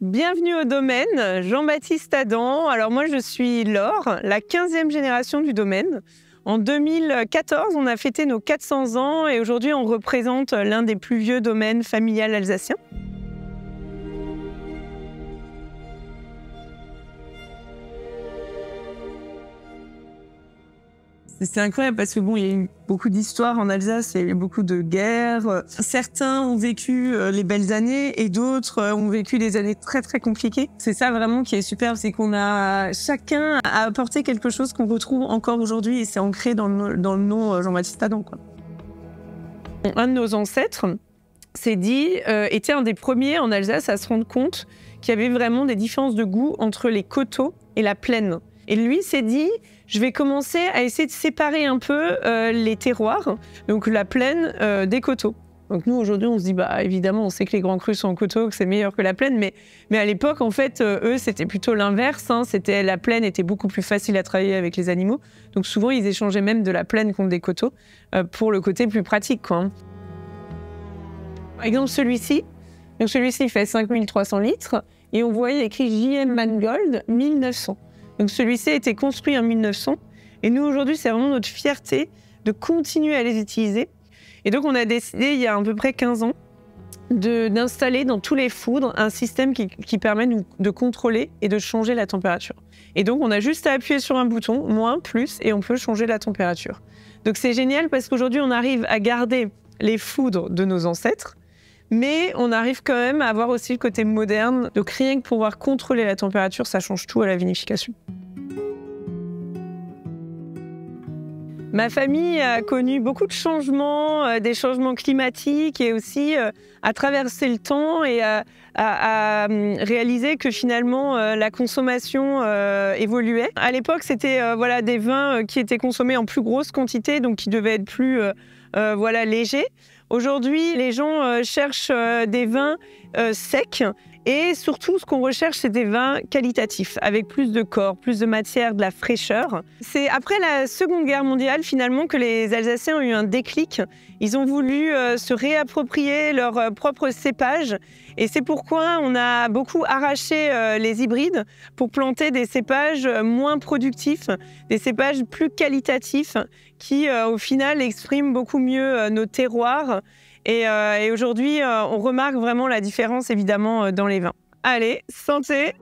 Bienvenue au domaine, Jean-Baptiste Adam. Alors moi je suis Laure, la 15e génération du domaine. En 2014, on a fêté nos 400 ans et aujourd'hui on représente l'un des plus vieux domaines familial alsaciens. C'est incroyable parce que bon, il y a eu beaucoup d'histoires en Alsace, il y a eu beaucoup de guerres. Certains ont vécu les belles années et d'autres ont vécu des années très très compliquées. C'est ça vraiment qui est super, c'est qu'on a chacun a apporté quelque chose qu'on retrouve encore aujourd'hui et c'est ancré dans le nom Jean-Baptiste Adam, quoi. Un de nos ancêtres était un des premiers en Alsace à se rendre compte qu'il y avait vraiment des différences de goût entre les coteaux et la plaine. Et lui s'est dit, je vais commencer à essayer de séparer un peu les terroirs, donc la plaine des coteaux. Donc nous, aujourd'hui, on se dit, bah évidemment, on sait que les grands crus sont en coteaux, que c'est meilleur que la plaine, mais à l'époque, en fait, eux, c'était plutôt l'inverse. Hein, la plaine était beaucoup plus facile à travailler avec les animaux. Donc souvent, ils échangeaient même de la plaine contre des coteaux pour le côté plus pratique, quoi. Par exemple, celui-ci fait 5300 litres et on voit écrit JM Mangold 1900. Donc celui-ci a été construit en 1900 et nous aujourd'hui c'est vraiment notre fierté de continuer à les utiliser. Et donc on a décidé il y a à peu près 15 ans d'installer dans tous les foudres un système qui permet de contrôler et de changer la température. Et donc on a juste à appuyer sur un bouton, moins, plus, et on peut changer la température. Donc c'est génial parce qu'aujourd'hui on arrive à garder les foudres de nos ancêtres, mais on arrive quand même à avoir aussi le côté moderne. Donc rien que pouvoir contrôler la température, ça change tout à la vinification. Ma famille a connu beaucoup de changements, des changements climatiques et aussi a traversé le temps et a réalisé que finalement la consommation évoluait. À l'époque, c'était des vins qui étaient consommés en plus grosse quantité, donc qui devaient être plus légers. Aujourd'hui, les gens cherchent des vins secs et surtout, ce qu'on recherche, c'est des vins qualitatifs, avec plus de corps, plus de matière, de la fraîcheur. C'est après la Seconde Guerre mondiale, finalement, que les Alsaciens ont eu un déclic. Ils ont voulu se réapproprier leur propre cépage et c'est pourquoi on a beaucoup arraché les hybrides pour planter des cépages moins productifs, des cépages plus qualitatifs qui, au final, expriment beaucoup mieux nos terroirs. Et aujourd'hui, on remarque vraiment la différence, évidemment, dans les vins. Allez, santé!